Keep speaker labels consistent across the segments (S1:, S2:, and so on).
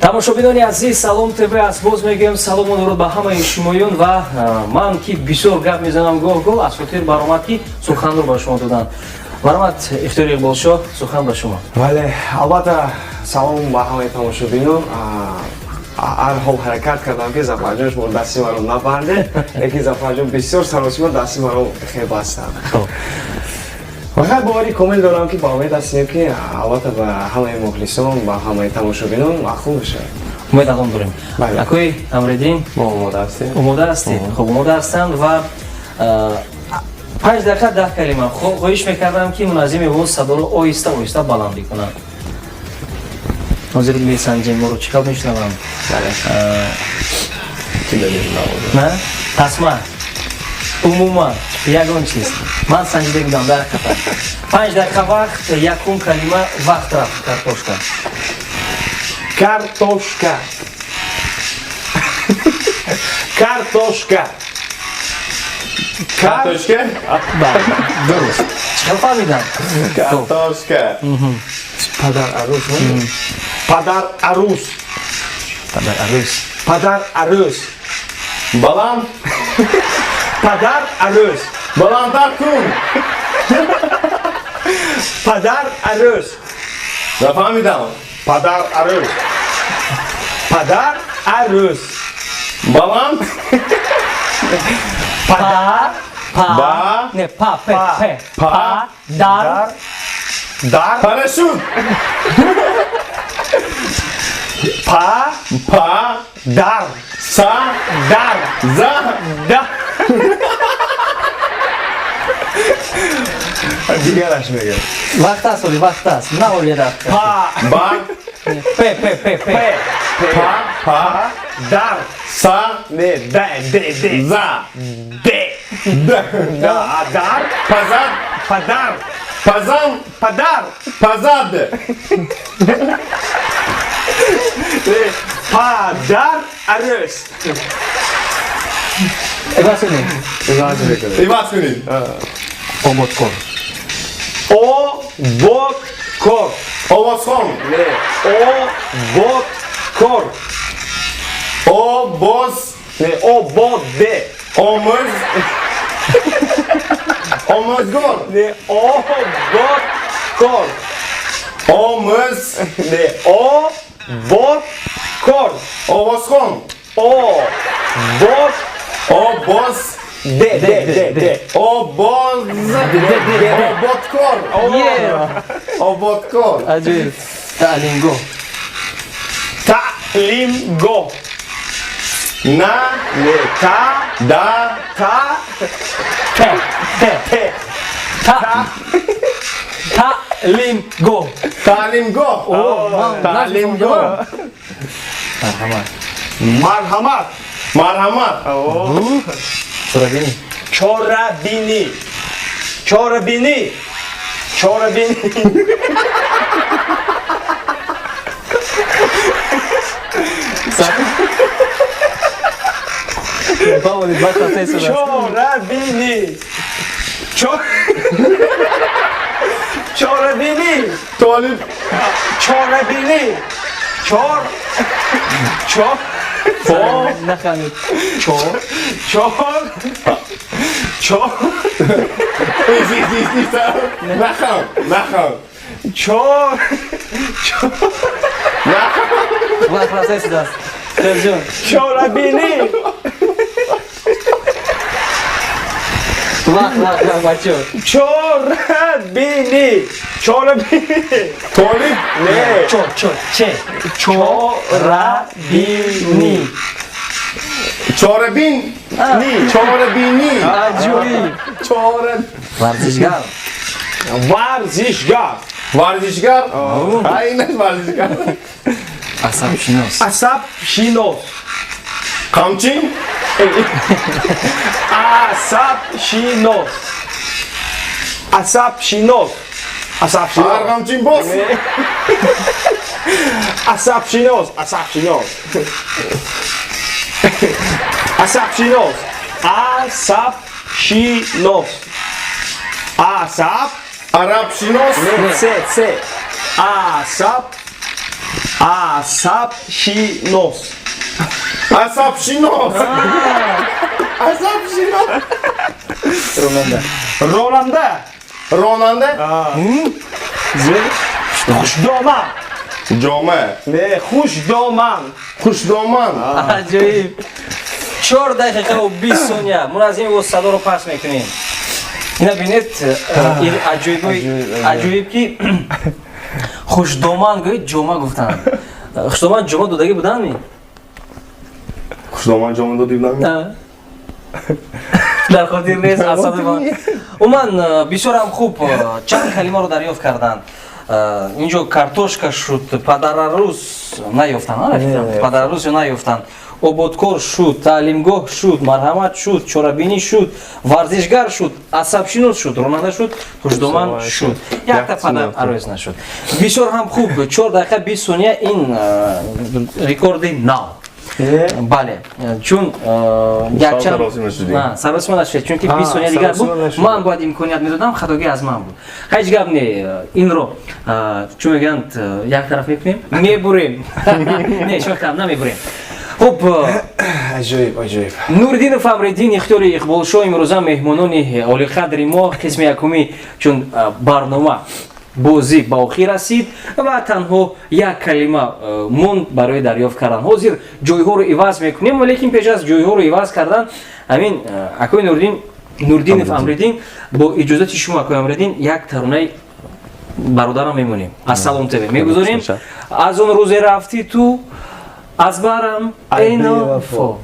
S1: тамошобинони азиз, Салом ТВ аст. Боз мегӯям салому дуруд ба ҳамаи шумоён ва ман ки бисёр гап мезанам гоҳ-гоҳ асотир баромад ки суханро ба шумо доданд. Баромад Ифтори Иқболшоҳ, сухан ба шумо.
S2: Бале, албатта салом ба ҳамаи тамошобинон. Ҳар ҳол ҳаракат кардам ки Зафарҷон шумо дасти маро набанде, лекин Зафарҷон бисёр саросима дасти маро хебастанд. Фақат бовари комил дорам ки ба умед ҳастем ки албатта ба ҳамаи мухлисон, ба ҳамаи тамошобинон махлум бишавад.
S1: Умед алом дорем. Акои Амреддин,
S2: мо омода ҳастем.
S1: Омода ҳастед? Хуб, омода ҳастанд ва 5 дақиқа 10 калима хоҳиш мекардам ки муназзими воз садоро оҳиста-оҳиста баланд бикунад. Ҳозир месанҷем, моро чӣ хел мешунавам? На? Тасма. Умуман ягон чиз. Ман санҷида будам 10 дақиқа. 5 дақиқа вақт, якум калима вақт рафт. Картошка.
S2: Картошка. Картошка.
S3: Картошка?
S1: Дуруст. Чӣ хел фаҳмидам?
S3: Картошка.
S2: Падар арӯз. Падар арӯз.
S1: Падар арӯз.
S2: Падар арӯз.
S3: Баланд.
S2: Падар арӯз.
S3: Баландтар кун.
S2: Падар арӯз.
S3: Нафаҳмидам.
S2: Падар арӯз. Падар арӯз.
S3: Баланд.
S2: Падар.
S3: Ба.
S1: Не, па.
S3: Па.
S1: Дар.
S2: Дар.
S3: Парашют.
S2: Па.
S3: Па.
S2: Дар.
S3: Са.
S2: Дар.
S3: За.
S2: Дар. Дигараш мегӯям.
S1: Вақт аст, оли вақт аст. На оли рафт.
S2: Па.
S3: Ба.
S1: Пе.
S3: Па. Па.
S2: Дар.
S3: Са.
S2: Не, де.
S3: За.
S2: Де.
S3: Да.
S2: Дар.
S3: Пазад.
S2: Падар.
S3: Пазан.
S2: Падар.
S3: Пазад.
S2: Падар арӯз.
S1: Иваз кунем.
S3: Иваз кунед.
S1: Оботкор.
S2: Оботкор.
S3: Овозхон.
S2: Не, оботкор.
S3: Обоз.
S2: Не, ободе.
S3: Omuz. Omuzgor.
S2: Не, оботкор.
S3: Omuz.
S2: Не, оботкор.
S3: Ovozxon.
S2: Обот.
S3: Oboz.
S2: Де.
S3: Oboz. Obotkor. Obotkor.
S1: Аҷоиб. Таълимго.
S2: Таълимго.
S3: Na.
S2: Не, та.
S3: Da.
S2: Та.
S1: Те.
S2: Та.
S1: Таълимго.
S3: Talimgo.
S1: man
S3: Talimgo.
S1: Марҳамат.
S2: Марҳамат.
S3: Marhamat.
S1: Чорабинӣ.
S2: Чорабинӣ. Чорабинӣ. Чорабинӣ.
S1: Баволи баъда тесуд аст.
S2: Чорабинӣ. Чорабинӣ.
S3: Talib.
S2: Чорабинӣ.
S1: Нахамид.
S3: Naham.
S1: Вақт рафт тесуд аст. Серҷон.
S2: Чорабинӣ.
S1: Вақт бачаҳо.
S2: Чорабинӣ.
S3: Talib.
S2: Не.
S1: Че. Чорабинӣ.
S3: Chorabin. Chorabini.
S1: Аҷоиб. Варзишгар.
S2: Варзишгар.
S3: Varishgar. Aynen varishgar.
S1: Асабшинос.
S2: Асабшинос.
S3: Kamçin.
S2: Асабшинос. Асабшинос.
S3: Argamçin boss.
S2: Asapşinos. Asapşinos. Asapşinos. Asapşinos. Asap.
S3: Arap şinos.
S2: Se. Asap. Асабшинос.
S3: Asabshinos. Asabshinos.
S1: ронанда.
S2: Ронанда.
S3: Ronanda.
S2: Хушдоман.
S3: Jome.
S2: Не, хушдоман.
S3: Xushdoman.
S1: аҷоиб 4 дақиқа ва 20 сония мун аз ин воз садоро пас мекунем. ина бинед ин аҷоиб ки хушдоман гӯед ҷома гуфтанд. хушдоман ҷома додагӣ буданд
S3: Xushdoman jome dodi bilan.
S1: дар хотир нест асади ман уман бисёрам хуб чанд калимаро дарёфт карданд. инҷо картошка шуд, падарарӯз наёфтанд, падарарӯз наёфтанд, ободкор шуд, таълимгоҳ шуд, марҳамат шуд, чорабинӣ шуд, варзишгар шуд, асабшинос шуд, ронанда шуд, хушдоман шуд. Якта падарарӯз нашуд. Бисёр ҳам хуб 4 дақиқа 20 сония ин рекорди нав. бале чун якчанд саросима нашуд чунки 20 сония дигар буд ман бояд имконият медодам хатогӣ аз ман буд ҳеҷ гап не инро чун мегӯянд як тараф мекунем мебурем не шохтам намебурем хуб
S2: Аҷоиб, аҷоиб.
S1: Нуриддинов Амриддин ихтиёри Иқболшо имрӯза меҳмонони олиқадри мо қисми якуми чун барнома бозӣ ба охир расид ва танҳо як калима монд барои дарёфт кардан. Ҳозир ҷойҳоро иваз мекунем, лекин пеш аз ҷойҳоро иваз кардан амин акои Нуриддинов Амриддин бо иҷозати шумо акои Амриддин як таронаи бародарам мемонем. Аз Салом ТВ мегузорем. Аз он рӯзе рафти ту аз барам эйнофо.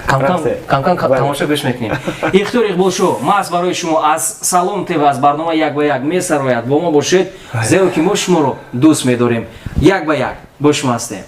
S1: Кам тамоша гӯш мекунем. Ихтиёри Иқболшо маҳз барои шумо аз Салом ТВ аз барнома як ба як месарояд. Бо мо бошед, зеро ки мо шуморо дӯст медорем. Як ба як бо шумо ҳастем.